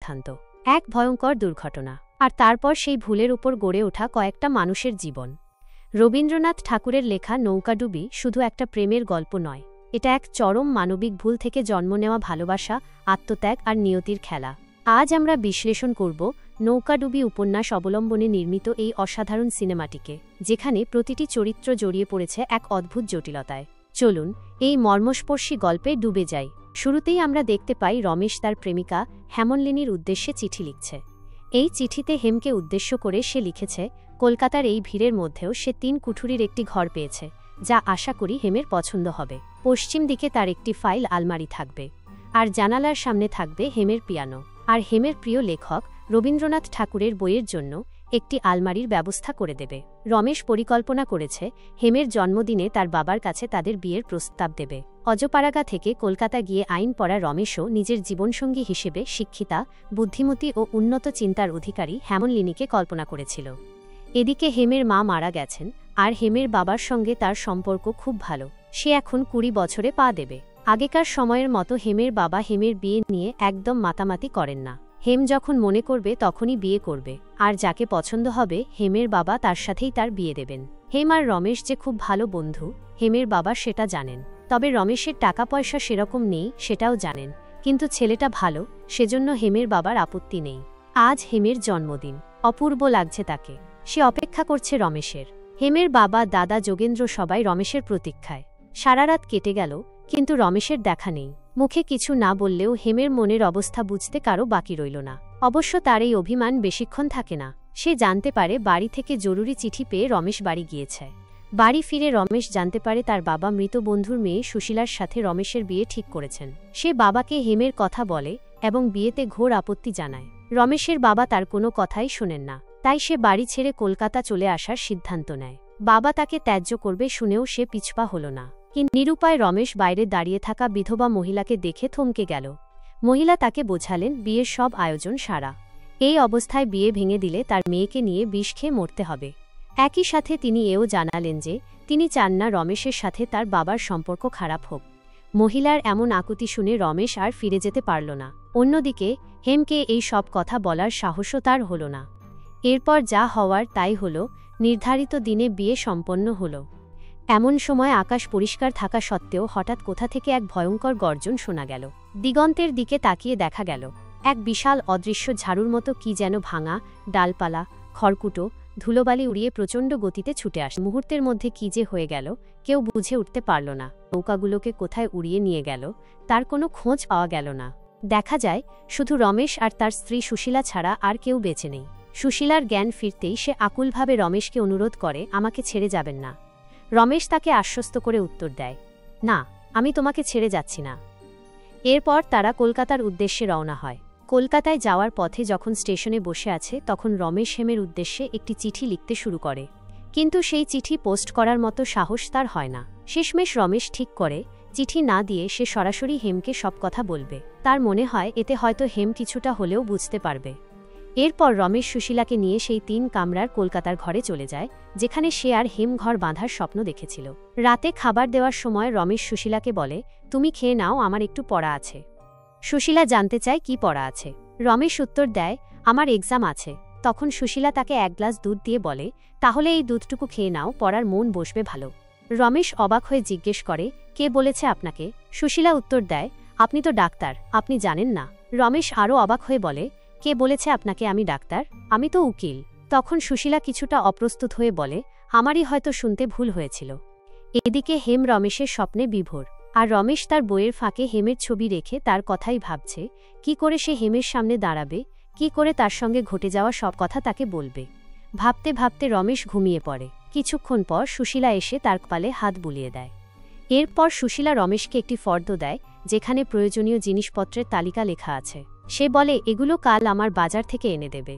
সিদ্ধান্ত, এক ভয়ঙ্কর দুর্ঘটনা, আর তারপর সেই ভুলের উপর গড়ে ওঠা কয়েকটা মানুষের জীবন। রবীন্দ্রনাথ ঠাকুরের লেখা নৌকাডুবি শুধু একটা প্রেমের গল্প নয়, এটা এক চরম মানবিক ভুল থেকে জন্ম নেওয়া ভালোবাসা, আত্মত্যাগ আর নিয়তির খেলা। আজ আমরা বিশ্লেষণ করব নৌকাডুবি উপন্যাস অবলম্বনে নির্মিত এই অসাধারণ সিনেমাটিকে, যেখানে প্রতিটি চরিত্র জড়িয়ে পড়েছে এক অদ্ভুত জটিলতায়। চলুন এই মর্মস্পর্শী গল্পে ডুবে যাই। শুরুতেই আমরা দেখতে পাই রমেশ তার প্রেমিকা হেমনলিনীর উদ্দেশ্যে চিঠি লিখছে। এই চিঠিতে হেমকে উদ্দেশ্য করে সে লিখেছে, কলকাতার এই ভিড়ের মধ্যেও সে ৩ কুঠুরির একটি ঘর পেয়েছে, যা আশা করি হেমের পছন্দ হবে। পশ্চিম দিকে তার একটি ফাইল আলমারি থাকবে, আর জানালার সামনে থাকবে হেমের পিয়ানো। আর হেমের প্রিয় লেখক রবীন্দ্রনাথ ঠাকুরের বইয়ের জন্য একটি আলমারির ব্যবস্থা করে দেবে। রমেশ পরিকল্পনা করেছে হেমের জন্মদিনে তার বাবার কাছে তাদের বিয়ের প্রস্তাব দেবে। অজপাড়াগা থেকে কলকাতা গিয়ে আইন পড়া রমেশও নিজের জীবনসঙ্গী হিসেবে শিক্ষিতা, বুদ্ধিমতী ও উন্নত চিন্তার অধিকারী হেমনলিনীকে কল্পনা করেছিল। এদিকে হেমের মা মারা গেছেন, আর হেমের বাবার সঙ্গে তার সম্পর্ক খুব ভালো। সে এখন ২০ বছরে পা দেবে। আগেকার সময়ের মতো হেমের বাবা হেমের বিয়ে নিয়ে একদম মাতামাতি করেন না। হেম যখন মনে করবে তখনই বিয়ে করবে, আর যাকে পছন্দ হবে হেমের বাবা তার সাথেই তার বিয়ে দেবেন। হেম আর রমেশ যে খুব ভালো বন্ধু, হেমের বাবা সেটা জানেন। তবে রমেশের টাকা পয়সা সেরকম নেই সেটাও জানেন, কিন্তু ছেলেটা ভালো, সেজন্য হেমের বাবার আপত্তি নেই। আজ হেমের জন্মদিন, অপূর্ব লাগছে তাকে। সে অপেক্ষা করছে রমেশের। হেমের বাবা, দাদা, যোগেন্দ্র সবাই রমেশের প্রতীক্ষায়। সারা রাত কেটে গেল, কিন্তু রমেশের দেখা নেই। মুখে কিছু না বললেও হেমের মনের অবস্থা বুঝতে কারো বাকি রইল না। অবশ্য তার এই অভিমান বেশিক্ষণ থাকে না। সে জানতে পারে বাড়ি থেকে জরুরি চিঠি পেয়ে রমেশ বাড়ি গিয়েছে। বাড়ি ফিরে রমেশ জানতে পারে তার বাবা মৃত বন্ধুর মেয়ে সুশীলার সাথে রমেশের বিয়ে ঠিক করেছেন। সে বাবাকে হেমের কথা বলে এবং বিয়েতে ঘোর আপত্তি জানায়। রমেশের বাবা তার কোনো কথাই শোনেন না, তাই সে বাড়ি ছেড়ে কলকাতা চলে আসার সিদ্ধান্ত নেয়। বাবা তাকে ত্যায্য করবে শুনেও সে পিছপা হল না। কিন্তু নিরুপায় রমেশ বাইরে দাঁড়িয়ে থাকা বিধবা মহিলাকে দেখে থমকে গেল। মহিলা তাকে বোঝালেন বিয়ের সব আয়োজন সারা। এই অবস্থায় বিয়ে ভেঙে দিলে তার মেয়েকে নিয়ে বিষ খেয়ে মরতে হবে। একই সাথে তিনি এও জানালেন যে তিনি চান না রমেশের সাথে তার বাবার সম্পর্ক খারাপ হোক। মহিলার এমন আকুতি শুনে রমেশ আর ফিরে যেতে পারল না। অন্যদিকে হেমকে এই সব কথা বলার সাহসও তার হল না। এরপর যা হওয়ার তাই হল। নির্ধারিত দিনে বিয়ে সম্পন্ন হল। এমন সময় আকাশ পরিষ্কার থাকা সত্ত্বেও হঠাৎ কোথা থেকে এক ভয়ঙ্কর গর্জন শোনা গেল। দিগন্তের দিকে তাকিয়ে দেখা গেল এক বিশাল অদৃশ্য ঝাড়ুর মতো কি যেন ভাঙা, ডালপালা, খড়কুটো, ধুলোবালি উড়িয়ে প্রচণ্ড গতিতে ছুটে আসে। মুহূর্তের মধ্যে কি যে হয়ে গেল কেউ বুঝে উঠতে পারল না। নৌকাগুলোকে কোথায় উড়িয়ে নিয়ে গেল তার কোনো খোঁজ পাওয়া গেল না। দেখা যায় শুধু রমেশ আর তার স্ত্রী সুশীলা ছাড়া আর কেউ বেঁচে নেই। সুশীলার জ্ঞান ফিরতেই সে আকুলভাবে রমেশকে অনুরোধ করে, আমাকে ছেড়ে যাবেন না। রমেশ তাকে আশ্বস্ত করে উত্তর দেয়, না, আমি তোমাকে ছেড়ে যাচ্ছি না। এরপর তারা কলকাতার উদ্দেশ্যে রওনা হয়। কলকাতায় যাওয়ার পথে যখন স্টেশনে বসে আছে তখন রমেশ হেমের উদ্দেশ্যে একটি চিঠি লিখতে শুরু করে, কিন্তু সেই চিঠি পোস্ট করার মতো সাহস তার হয় না। শেষমেশ রমেশ ঠিক করে চিঠি না দিয়ে সে সরাসরি হেমকে সব কথা বলবে। তার মনে হয় এতে হয়তো হেম কিছুটা হলেও বুঝতে পারবে। এরপর রমেশ সুশীলাকে নিয়ে সেই ৩ কামরার কলকাতার ঘরে চলে যায়, যেখানে সে আর হেম ঘর বাঁধার স্বপ্ন দেখেছিল। রাতে খাবার দেওয়ার সময় রমেশ সুশীলাকে বলে, তুমি খেয়ে নাও, আমার একটু পড়া আছে। সুশীলা জানতে চায় কি পড়া আছে। রমেশ উত্তর দেয়, আমার এক্সাম আছে। তখন সুশীলা তাকে ১ গ্লাস দুধ দিয়ে বলে, তাহলে এই দুধটুকু খেয়ে নাও, পড়ার মন বসবে ভালো। রমেশ অবাক হয়ে জিজ্ঞেস করে, কে বলেছে আপনাকে? সুশীলা উত্তর দেয়, আপনি তো ডাক্তার, আপনি জানেন না। রমেশ আরও অবাক হয়ে বলে, কে বলেছে আপনাকে আমি ডাক্তার? আমি তো উকিল। তখন সুশীলা কিছুটা অপ্রস্তুত হয়ে বলে, আমারই হয়তো শুনতে ভুল হয়েছিল। এদিকে হেম রমেশের স্বপ্নে বিভোর, আর রমেশ তার বইয়ের ফাঁকে হেমের ছবি রেখে তার কথাই ভাবছে, কি করে সে হেমের সামনে দাঁড়াবে, কি করে তার সঙ্গে ঘটে যাওয়া সব কথা তাকে বলবে। ভাবতে ভাবতে রমেশ ঘুমিয়ে পড়ে। কিছুক্ষণ পর সুশীলা এসে তার কপালে হাত বুলিয়ে দেয়। এরপর সুশীলা রমেশকে একটি ফর্দ দেয়, যেখানে প্রয়োজনীয় জিনিসপত্রের তালিকা লেখা আছে। সে বলে, এগুলো কাল আমার বাজার থেকে এনে দেবে।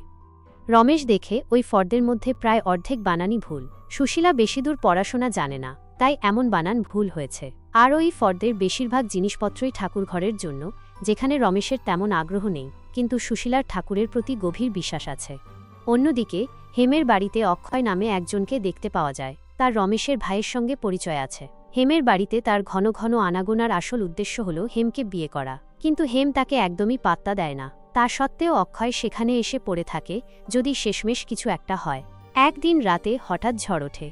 রমেশ দেখে ওই ফর্দের মধ্যে প্রায় অর্ধেক বানানই ভুল। সুশীলা বেশি দূর পড়াশোনা জানে না, তাই এমন বানান ভুল হয়েছে। আর ওই ফর্দের বেশিরভাগ জিনিসপত্রই ঠাকুর ঘরের জন্য, যেখানে রমেশের তেমন আগ্রহ নেই, কিন্তু সুশীলার ঠাকুরের প্রতি গভীর বিশ্বাস আছে। অন্যদিকে হেমের বাড়িতে অক্ষয় নামে একজনকে দেখতে পাওয়া যায়। তার রমেশের ভাইয়ের সঙ্গে পরিচয় আছে। হেমের বাড়িতে তার ঘন ঘন আনাগোনার আসল উদ্দেশ্য হল হেমকে বিয়ে করা, কিন্তু হেম তাকে একদমই পাত্তা দেয় না। তা সত্ত্বেও অক্ষয় সেখানে এসে পড়ে থাকে যদি শেষমেশ কিছু একটা হয়। একদিন রাতে হঠাৎ ঝড় ওঠে।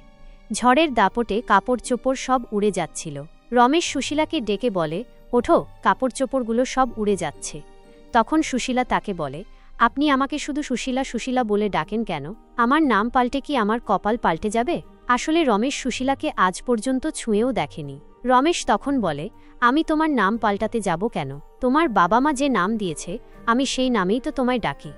ঝড়ের দাপটে কাপড় চোপড় সব উড়ে যাচ্ছিল। রমেশ সুশীলাকে ডেকে বলে, ওঠো, কাপড় চোপড়গুলো সব উড়ে যাচ্ছে। তখন সুশীলা তাকে বলে, আপনি আমাকে শুধু সুশীলা সুশীলা বলে ডাকেন কেন? আমার নাম পাল্টে কি আমার কপাল পাল্টে যাবে? আসলে রমেশ সুশীলাকে আজ পর্যন্ত ছুঁয়েও দেখেনি। রমেশ তখন বলে, আমি তোমার নাম পাল্টাতে যাব কেন? তোমার বাবা মা যে নাম দিয়েছে আমি সেই নামেই তো তোমায় ডাকি।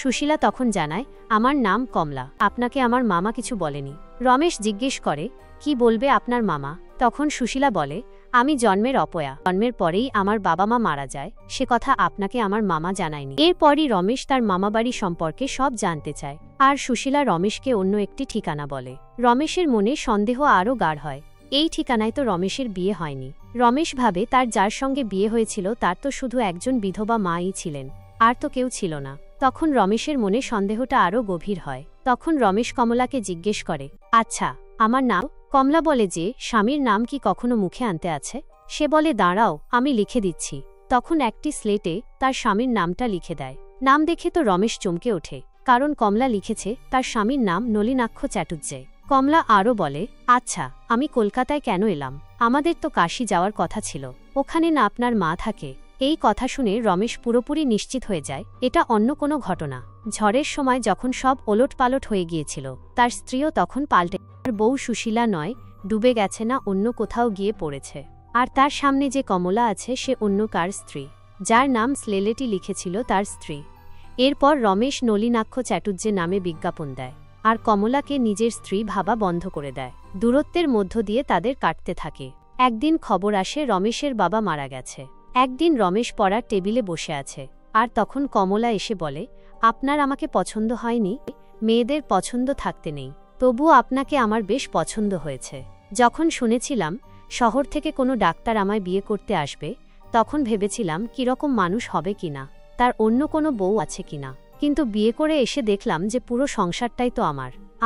সুশীলা তখন জানায়, আমার নাম কমলা, আপনাকে আমার মামা কিছু বলেনি। রমেশ জিজ্ঞেস করে, কি বলবে আপনার মামা? তখন সুশীলা বলে, আমি জন্মের অপয়া, জন্মের পরেই আমার বাবা মা মারা যায়, সে কথা আপনাকে আমার মামা জানায়নি। এরপরই রমেশ তার মামাবাড়ি সম্পর্কে সব জানতে চায়, আর সুশীলা রমেশকে অন্য একটি ঠিকানা বলে। রমেশের মনে সন্দেহ আরও গাঢ় হয়, এই ঠিকানায় তো রমেশের বিয়ে হয়নি। রমেশ ভাবে তার যার সঙ্গে বিয়ে হয়েছিল তার তো শুধু একজন বিধবা মাই ছিলেন, আর তো কেউ ছিল না। তখন রমেশের মনে সন্দেহটা আরও গভীর হয়। তখন রমেশ কমলাকে জিজ্ঞেস করে, আচ্ছা, আমার নাম? কমলা বলে যে স্বামীর নাম কি কখনো মুখে আনতে আছে? সে বলে, দাঁড়াও, আমি লিখে দিচ্ছি। তখন একটি স্লেটে তার স্বামীর নামটা লিখে দেয়। নাম দেখে তো রমেশ চমকে ওঠে, কারণ কমলা লিখেছে তার স্বামীর নাম নলিনাক্ষ চ্যাটুর্যে। কমলা আরও বলে, আচ্ছা, আমি কলকাতায় কেন এলাম? আমাদের তো কাশী যাওয়ার কথা ছিল, ওখানে না আপনার মা থাকে? এই কথা শুনে রমেশ পুরোপুরি নিশ্চিত হয়ে যায় এটা অন্য কোনো ঘটনা। ঝড়ের সময় যখন সব ওলটপালট হয়ে গিয়েছিল, তার স্ত্রীও তখন পাল্টে, তার বউ সুশীলা নয়, ডুবে গেছে না অন্য কোথাও গিয়ে পড়েছে। আর তার সামনে যে কমলা আছে সে অন্য কার স্ত্রী, যার নাম স্লেলেটি লিখেছিল তার স্ত্রী। এরপর রমেশ নলিনাক্ষ চ্যাটুর্যে নামে বিজ্ঞাপন দেয়, আর কমলাকে নিজের স্ত্রী ভাবা বন্ধ করে দেয়। দূরত্বের মধ্য দিয়ে তাদের কাটতে থাকে। একদিন খবর আসে রমেশের বাবা মারা গেছে। একদিন রমেশ পড়ার টেবিলে বসে আছে, আর তখন কমলা এসে বলে, আপনার আমাকে পছন্দ হয়নি? মেয়েদের পছন্দ থাকতে নেই, তবুও আপনাকে আমার বেশ পছন্দ হয়েছে। যখন শুনেছিলাম শহর থেকে কোনো ডাক্তার আমায় বিয়ে করতে আসবে, তখন ভেবেছিলাম কিরকম মানুষ হবে কিনা, তার অন্য কোনো বউ আছে কিনা, কিন্তু বিয়ে করে এসে দেখলাম যে পুরো সংসারটাই তো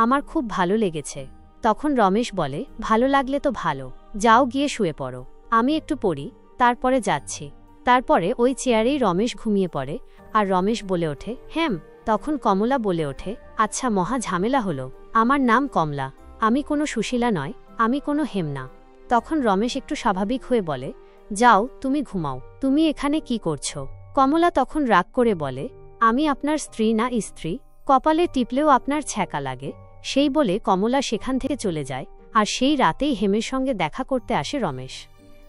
আমার খুব ভালো লেগেছে। তখন রমেশ বলে, ভালো লাগলে তো ভালো, যাও গিয়ে শুয়ে পড়ো, আমি একটু পড়ি, তারপরে যাচ্ছি। তারপরে ওই চেয়ারেই রমেশ ঘুমিয়ে পড়ে, আর রমেশ বলে ওঠে, হ্যাঁ। তখন কমলা বলে ওঠে, আচ্ছা, মহা ঝামেলা হলো, আমার নাম কমলা, আমি কোনো সুশীলা নয়, আমি কোনো হেম না। তখন রমেশ একটু স্বাভাবিক হয়ে বলে, যাও, তুমি ঘুমাও, তুমি এখানে কি করছো? কমলা তখন রাগ করে বলে, আমি আপনার স্ত্রী না স্ত্রী, কপালে টিপলেও আপনার ছ্যাঁকা লাগে। সেই বলে কমলা সেখান থেকে চলে যায়, আর সেই রাতেই হেমের সঙ্গে দেখা করতে আসে রমেশ।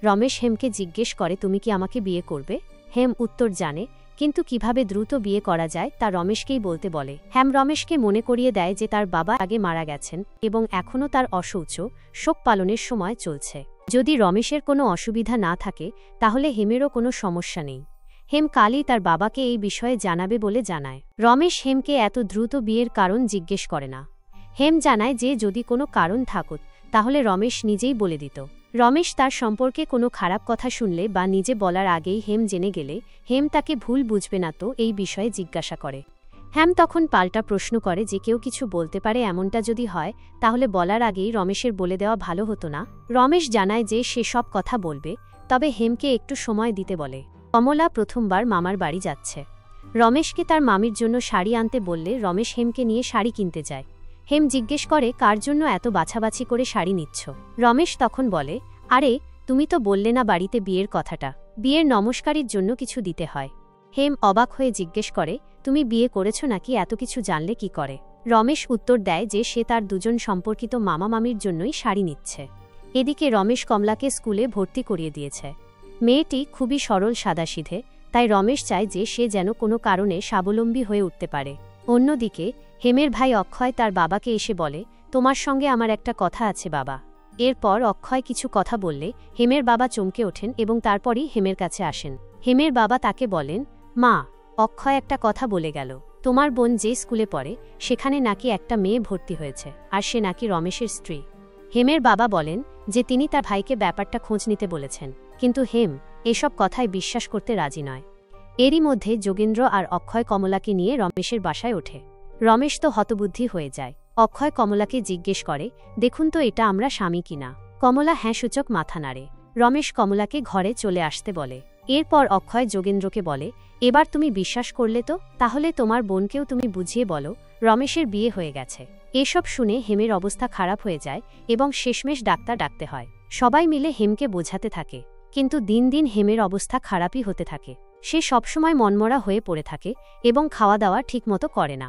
রমেশ হেমকে জিজ্ঞেস করে, তুমি কি আমাকে বিয়ে করবে? হেম উত্তর জানে, কিন্তু কিভাবে দ্রুত বিয়ে করা যায় তা রমেশকেই বলতে বলে। হেম রমেশকে মনে করিয়ে দেয় যে তার বাবা আগে মারা গেছেন এবং এখনও তার অশৌচ শোক পালনের সময় চলছে। যদি রমেশের কোনো অসুবিধা না থাকে তাহলে হেমেরও কোনো সমস্যা নেই। হেম কালই তার বাবাকে এই বিষয়ে জানাবে বলে জানায়। রমেশ হেমকে এত দ্রুত বিয়ের কারণ জিজ্ঞেস করে না। হেম জানায় যে যদি কোনো কারণ থাকুত তাহলে রমেশ নিজেই বলে দিত। রমেশ তার সম্পর্কে কোনো খারাপ কথা শুনলে বা নিজে বলার আগেই হেম জেনে গেলে হেম তাকে ভুল বুঝবে না তো এই বিষয়ে জিজ্ঞাসা করে। হেম তখন পাল্টা প্রশ্ন করে যে কেউ কিছু বলতে পারে এমনটা যদি হয় তাহলে বলার আগেই রমেশের বলে দেওয়া ভালো হতো না। রমেশ জানায় যে সে সব কথা বলবে, তবে হেমকে একটু সময় দিতে বলে। কমলা প্রথমবার মামার বাড়ি যাচ্ছে। রমেশকে তার মামির জন্য শাড়ি আনতে বললে রমেশ হেমকে নিয়ে শাড়ি কিনতে যায়। হেম জিজ্ঞেস করে, কার জন্য এত বাছাবাছি করে শাড়ি নিচ্ছ? রমেশ তখন বলে, আরে, তুমি তো বললে না বাড়িতে বিয়ের কথাটা, বিয়ের নমস্কারের জন্য কিছু দিতে হয়। হেম অবাক হয়ে জিজ্ঞেস করে, তুমি বিয়ে করেছ নাকি, এত কিছু জানলে কি করে? রমেশ উত্তর দেয় যে সে তার দুজন সম্পর্কিত মামা মামির জন্যই শাড়ি নিচ্ছে। এদিকে রমেশ কমলাকে স্কুলে ভর্তি করিয়ে দিয়েছে। মেয়েটি খুবই সরল সাদাসিধে, তাই রমেশ চায় যে সে যেন কোনো কারণে স্বাবলম্বী হয়ে উঠতে পারে। অন্যদিকে হেমের ভাই অক্ষয় তার বাবাকে এসে বলে, তোমার সঙ্গে আমার একটা কথা আছে বাবা। এরপর অক্ষয় কিছু কথা বললে হেমের বাবা চমকে ওঠেন এবং তারপরই হেমের কাছে আসেন। হেমের বাবা তাকে বলেন, মা, অক্ষয় একটা কথা বলে গেল, তোমার বোন যে স্কুলে পড়ে সেখানে নাকি একটা মেয়ে ভর্তি হয়েছে, আর সে নাকি রমেশের স্ত্রী। হেমের বাবা বলেন যে তিনি তার ভাইকে ব্যাপারটা খোঁজ নিতে বলেছেন, কিন্তু হেম এসব কথায় বিশ্বাস করতে রাজি নয়। এরই মধ্যে যোগেন্দ্র আর অক্ষয় কমলাকে নিয়ে রমেশের বাসায় ওঠে। রমেশ তো হতবুদ্ধি হয়ে যায়। অক্ষয় কমলাকে জিজ্ঞেস করে, দেখুন তো এটা আমরা স্বামী কিনা? কমলা হ্যাঁ সূচক মাথা নাড়ে। রমেশ কমলাকে ঘরে চলে আসতে বলে। এরপর অক্ষয় যোগেন্দ্রকে বলে, এবার তুমি বিশ্বাস করলে তো? তাহলে তোমার বোনকেও তুমি বুঝিয়ে বলো রমেশের বিয়ে হয়ে গেছে। এসব শুনে হেমের অবস্থা খারাপ হয়ে যায় এবং শেষমেশ ডাক্তার ডাকতে হয়। সবাই মিলে হেমকে বোঝাতে থাকে, কিন্তু দিন দিন হেমের অবস্থা খারাপই হতে থাকে। সে সবসময় মনমরা হয়ে পড়ে থাকে এবং খাওয়া দাওয়া ঠিকমতো করে না।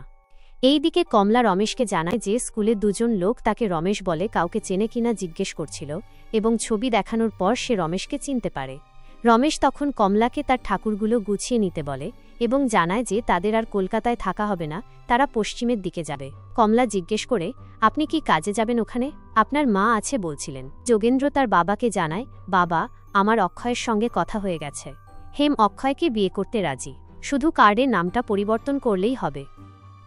এইদিকে কমলা রমেশকে জানায় যে স্কুলে দুজন লোক তাকে রমেশ বলে কাউকে চেনে কিনা জিজ্ঞেস করছিল এবং ছবি দেখানোর পর সে রমেশকে চিনতে পারে। রমেশ তখন কমলাকে তার ঠাকুরগুলো গুছিয়ে নিতে বলে এবং জানায় যে তাদের আর কলকাতায় থাকা হবে না, তারা পশ্চিমের দিকে যাবে। কমলা জিজ্ঞেস করে, আপনি কি কাজে যাবেন ওখানে? আপনার মা আছে বলছিলেন। যোগেন্দ্র তার বাবাকে জানায়, বাবা, আমার অক্ষয়ের সঙ্গে কথা হয়ে গেছে। হেম অক্ষয়কে বিয়ে করতে রাজি, শুধু কার্ডের নামটা পরিবর্তন করলেই হবে।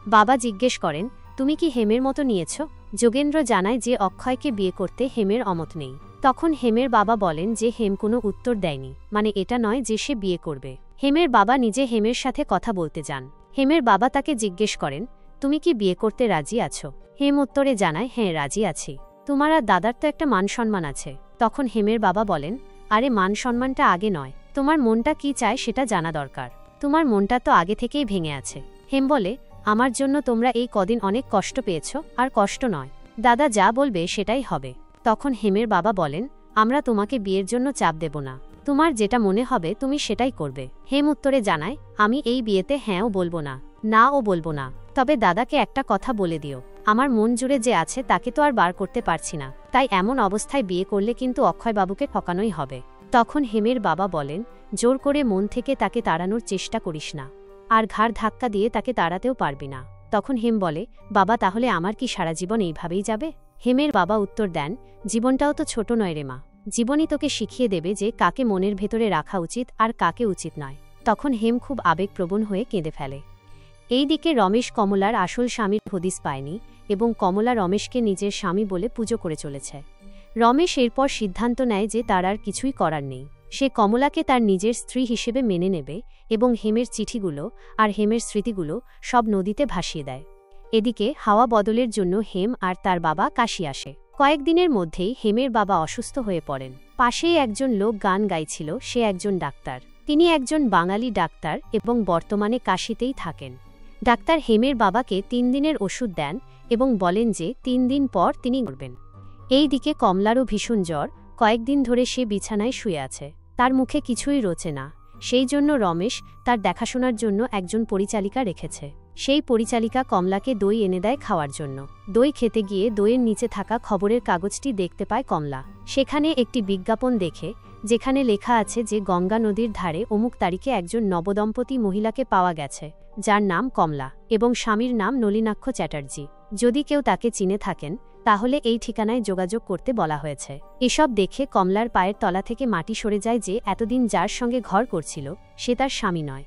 বাবা জিজ্ঞেস করেন, তুমি কি হেমের মতো নিয়েছ? যোগেন্দ্র জানায় যে অক্ষয়কে বিয়ে করতে হেমের অমত নেই। তখন হেমের বাবা বলেন যে হেম কোনো উত্তর দেয়নি, মানে এটা নয় যে সে বিয়ে করবে। হেমের বাবা নিজে হেমের সাথে কথা বলতে যান। হেমের বাবা তাকে জিজ্ঞেস করেন, তুমি কি বিয়ে করতে রাজি আছো? হেম উত্তরে জানায়, হ্যাঁ রাজি আছি। তোমার আর দাদার তো একটা মান সম্মান আছে। তখন হেমের বাবা বলেন, আরে মান সম্মানটা আগে নয়, তোমার মনটা কি চায় সেটা জানা দরকার। তোমার মনটা তো আগে থেকেই ভেঙে আছে। হেম বলে, আমার জন্য তোমরা এই কদিন অনেক কষ্ট পেয়েছ, আর কষ্ট নয়, দাদা যা বলবে সেটাই হবে। তখন হেমের বাবা বলেন, আমরা তোমাকে বিয়ের জন্য চাপ দেব না, তোমার যেটা মনে হবে তুমি সেটাই করবে। হেম উত্তরে জানায়, আমি এই বিয়েতে হ্যাঁও বলবো না, নাও বলবো না, তবে দাদাকে একটা কথা বলে দিও, আমার মন জুড়ে যে আছে তাকে তো আর বার করতে পারছি না, তাই এমন অবস্থায় বিয়ে করলে কিন্তু অক্ষয়বাবুকে ঠকানোই হবে। তখন হেমের বাবা বলেন, জোর করে মন থেকে তাকে তাড়ানোর চেষ্টা করিস না, আর ঘাড় ধাক্কা দিয়ে তাকে তাড়াতেও পারবি না। তখন হেম বলে, বাবা তাহলে আমার কি সারা জীবন এইভাবেই যাবে? হেমের বাবা উত্তর দেন, জীবনটাও তো ছোট নয় রে মা, জীবনই তোকে শিখিয়ে দেবে যে কাকে মনের ভেতরে রাখা উচিত আর কাকে উচিত নয়। তখন হেম খুব আবেগপ্রবণ হয়ে কেঁদে ফেলে। এইদিকে রমেশ কমলার আসল স্বামীর হদিস পায়নি এবং কমলা রমেশকে নিজের স্বামী বলে পুজো করে চলেছে। রমেশ এরপর সিদ্ধান্ত নেয় যে তার আর কিছুই করার নেই, সে কমলাকে তার নিজের স্ত্রী হিসেবে মেনে নেবে এবং হেমের চিঠিগুলো আর হেমের স্মৃতিগুলো সব নদীতে ভাসিয়ে দেয়। এদিকে হাওয়া বদলের জন্য হেম আর তার বাবা কাশী আসে। কয়েকদিনের মধ্যেই হেমের বাবা অসুস্থ হয়ে পড়েন। পাশেই একজন লোক গান গাইছিল, সে একজন ডাক্তার। তিনি একজন বাঙালি ডাক্তার এবং বর্তমানে কাশীতেই থাকেন। ডাক্তার হেমের বাবাকে 3 দিনের ওষুধ দেন এবং বলেন যে 3 দিন পর তিনি মরবেন। এই দিকে কমলারও ভীষণ জ্বর, কয়েকদিন ধরে সে বিছানায় শুয়ে আছে, তার মুখে কিছুই রোচে না। সেই জন্য রমেশ তার দেখাশোনার জন্য একজন পরিচালিকা রেখেছে। সেই পরিচালিকা কমলাকে দই এনে দেয় খাওয়ার জন্য। দই খেতে গিয়ে দইয়ের নিচে থাকা খবরের কাগজটি দেখতে পায় কমলা। সেখানে একটি বিজ্ঞাপন দেখে, যেখানে লেখা আছে যে গঙ্গা নদীর ধারে অমুক তারিখে একজন নবদম্পতি মহিলাকে পাওয়া গেছে, যার নাম কমলা এবং স্বামীর নাম নলিনাক্ষ চ্যাটার্জি। যদি কেউ তাকে চিনে থাকেন তাহলে এই ঠিকানায় যোগাযোগ করতে বলা হয়েছে। এসব দেখে কমলার পায়ের তলা থেকে মাটি সরে যায় যে এতদিন যার সঙ্গে ঘর করছিল সে তার স্বামী নয়।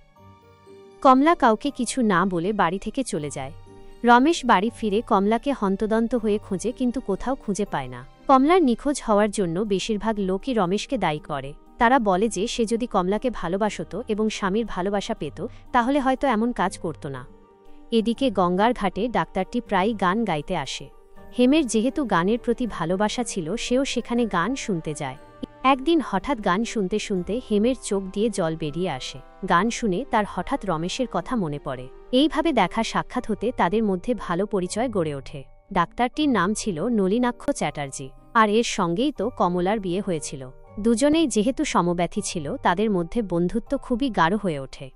কমলা কাউকে কিছু না বলে বাড়ি থেকে চলে যায়। রমেশ বাড়ি ফিরে কমলাকে হন্তদন্ত হয়ে খোঁজে, কিন্তু কোথাও খুঁজে পায় না। কমলার নিখোঁজ হওয়ার জন্য বেশিরভাগ লোকই রমেশকে দায়ী করে। তারা বলে যে সে যদি কমলাকে ভালোবাসত এবং স্বামীর ভালোবাসা পেত তাহলে হয়তো এমন কাজ করত না। এদিকে গঙ্গার ঘাটে ডাক্তারটি প্রায়ই গান গাইতে আসে। হেমের যেহেতু গানের প্রতি ভালোবাসা ছিল, সেও সেখানে গান শুনতে যায়। একদিন হঠাৎ গান শুনতে শুনতে হেমের চোখ দিয়ে জল বেরিয়ে আসে। গান শুনে তার হঠাৎ রমেশের কথা মনে পড়ে। এইভাবে দেখা সাক্ষাৎ হতে তাদের মধ্যে ভালো পরিচয় গড়ে ওঠে। ডাক্তারটির নাম ছিল নলিনাক্ষ চ্যাটার্জি, আর এর সঙ্গেই তো কমলার বিয়ে হয়েছিল। দুজনেই যেহেতু সমব্যথী ছিল, তাদের মধ্যে বন্ধুত্ব খুবই গাঢ় হয়ে ওঠে।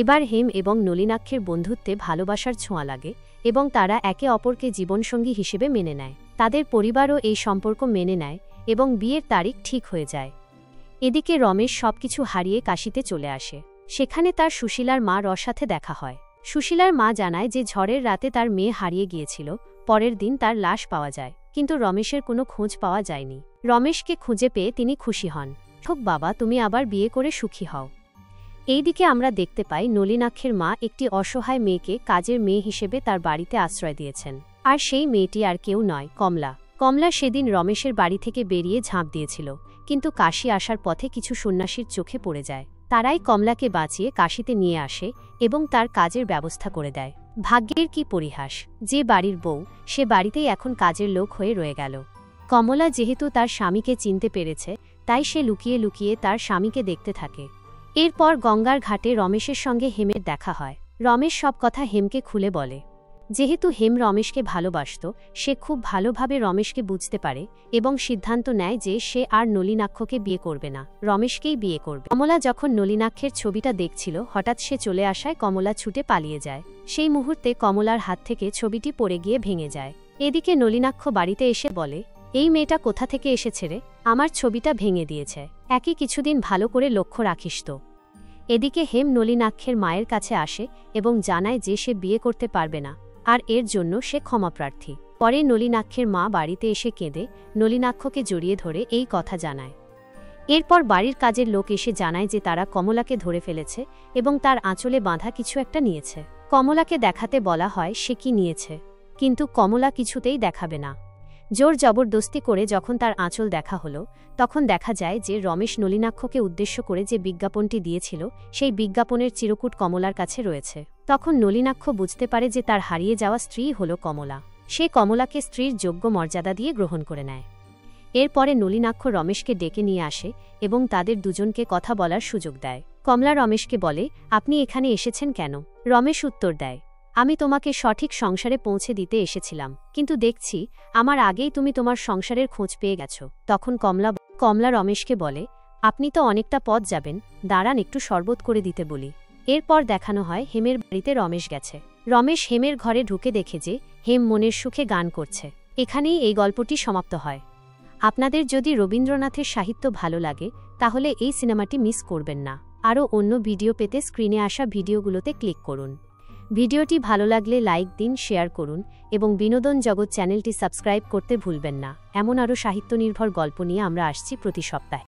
এবার হেম এবং নলিনাক্ষের বন্ধুত্বে ভালোবাসার ছোঁয়া লাগে এবং তারা একে অপরকে জীবনসঙ্গী হিসেবে মেনে নেয়। তাদের পরিবারও এই সম্পর্ক মেনে নেয় এবং বিয়ের তারিখ ঠিক হয়ে যায়। এদিকে রমেশ সবকিছু হারিয়ে কাশীতে চলে আসে। সেখানে তার সুশীলার মা রসাথে দেখা হয়। সুশীলার মা জানায় যে ঝড়ের রাতে তার মেয়ে হারিয়ে গিয়েছিল, পরের দিন তার লাশ পাওয়া যায়, কিন্তু রমেশের কোনো খোঁজ পাওয়া যায়নি। রমেশকে খুঁজে পেয়ে তিনি খুশি হন। ঠোক বাবা, তুমি আবার বিয়ে করে সুখী হও। এইদিকে আমরা দেখতে পাই নলিনাক্ষের মা একটি অসহায় মেয়েকে কাজের মেয়ে হিসেবে তার বাড়িতে আশ্রয় দিয়েছেন, আর সেই মেয়েটি আর কেউ নয়, কমলা। কমলা সেদিন রমেশের বাড়ি থেকে বেরিয়ে ঝাঁপ দিয়েছিল, কিন্তু কাশী আসার পথে কিছু সন্ন্যাসীর চোখে পড়ে যায়। তারাই কমলাকে বাঁচিয়ে কাশীতে নিয়ে আসে এবং তার কাজের ব্যবস্থা করে দেয়। ভাগ্যের কি পরিহাস, যে বাড়ির বউ সে বাড়িতেই এখন কাজের লোক হয়ে রয়ে গেল। কমলা যেহেতু তার স্বামীকে চিনতে পেরেছে, তাই সে লুকিয়ে লুকিয়ে তার স্বামীকে দেখতে থাকে। এরপর গঙ্গার ঘাটে রমেশের সঙ্গে হেমের দেখা হয়। রমেশ সব কথা হেমকে খুলে বলে। যেহেতু হেম রমেশকে ভালোবাসত, সে খুব ভালোভাবে রমেশকে বুঝতে পারে এবং সিদ্ধান্ত নেয় যে সে আর নলিনাক্ষকে বিয়ে করবে না, রমেশকেই বিয়ে করবে। কমলা যখন নলিনাক্ষের ছবিটা দেখছিল, হঠাৎ সে চলে আসায় কমলা ছুটে পালিয়ে যায়। সেই মুহূর্তে কমলার হাত থেকে ছবিটি পড়ে গিয়ে ভেঙে যায়। এদিকে নলিনাক্ষ বাড়িতে এসে বলে, এই মেয়েটা কোথা থেকে এসেছে রে, আমার ছবিটা ভেঙে দিয়েছে। একই কিছুদিন ভালো করে লক্ষ্য রাখিস তো। এদিকে হেম নলিনাক্ষের মায়ের কাছে আসে এবং জানায় যে সে বিয়ে করতে পারবে না, আর এর জন্য সে ক্ষমাপ্রার্থী। পরে নলিনাক্ষের মা বাড়িতে এসে কেঁদে নলিনাক্ষকে জড়িয়ে ধরে এই কথা জানায়। এরপর বাড়ির কাজের লোক এসে জানায় যে তারা কমলাকে ধরে ফেলেছে এবং তার আঁচলে বাঁধা কিছু একটা নিয়েছে। কমলাকে দেখাতে বলা হয় সে কি নিয়েছে, কিন্তু কমলা কিছুতেই দেখাবে না। জোর জবরদস্তি করে যখন তার আঁচল দেখা হলো, তখন দেখা যায় যে রমেশ নলিনাক্ষকে উদ্দেশ্য করে যে বিজ্ঞাপনটি দিয়েছিল, সেই বিজ্ঞাপনের চিরকুট কমলার কাছে রয়েছে। তখন নলিনাক্ষ বুঝতে পারে যে তার হারিয়ে যাওয়া স্ত্রী হল কমলা। সে কমলাকে স্ত্রীর যোগ্য মর্যাদা দিয়ে গ্রহণ করে নেয়। এরপরে নলিনাক্ষ রমেশকে ডেকে নিয়ে আসে এবং তাদের দুজনকে কথা বলার সুযোগ দেয়। কমলা রমেশকে বলে, আপনি এখানে এসেছেন কেন? রমেশ উত্তর দেয়, আমি তোমাকে সঠিক সংসারে পৌঁছে দিতে এসেছিলাম, কিন্তু দেখছি আমার আগেই তুমি তোমার সংসারের খোঁজ পেয়ে গেছো। তখন কমলা রমেশকে বলে, আপনি তো অনেকটা পথ যাবেন, দাঁড়ান একটু শরবত করে দিতে বলি। এরপর দেখানো হয় হেমের বাড়িতে রমেশ গেছে। রমেশ হেমের ঘরে ঢুকে দেখে যে হেম মনের সুখে গান করছে। এখানেই এই গল্পটি সমাপ্ত হয়। আপনাদের যদি রবীন্দ্রনাথের সাহিত্য ভালো লাগে তাহলে এই সিনেমাটি মিস করবেন না। আরও অন্য ভিডিও পেতে স্ক্রিনে আসা ভিডিওগুলোতে ক্লিক করুন। ভিডিওটি ভালো লাগলে লাইক দিন, শেয়ার করুন এবং বিনোদন জগৎ চ্যানেলটি সাবস্ক্রাইব করতে ভুলবেন না। এমন আরও সাহিত্য নির্ভর গল্প নিয়ে আমরা আসছি প্রতি সপ্তাহে।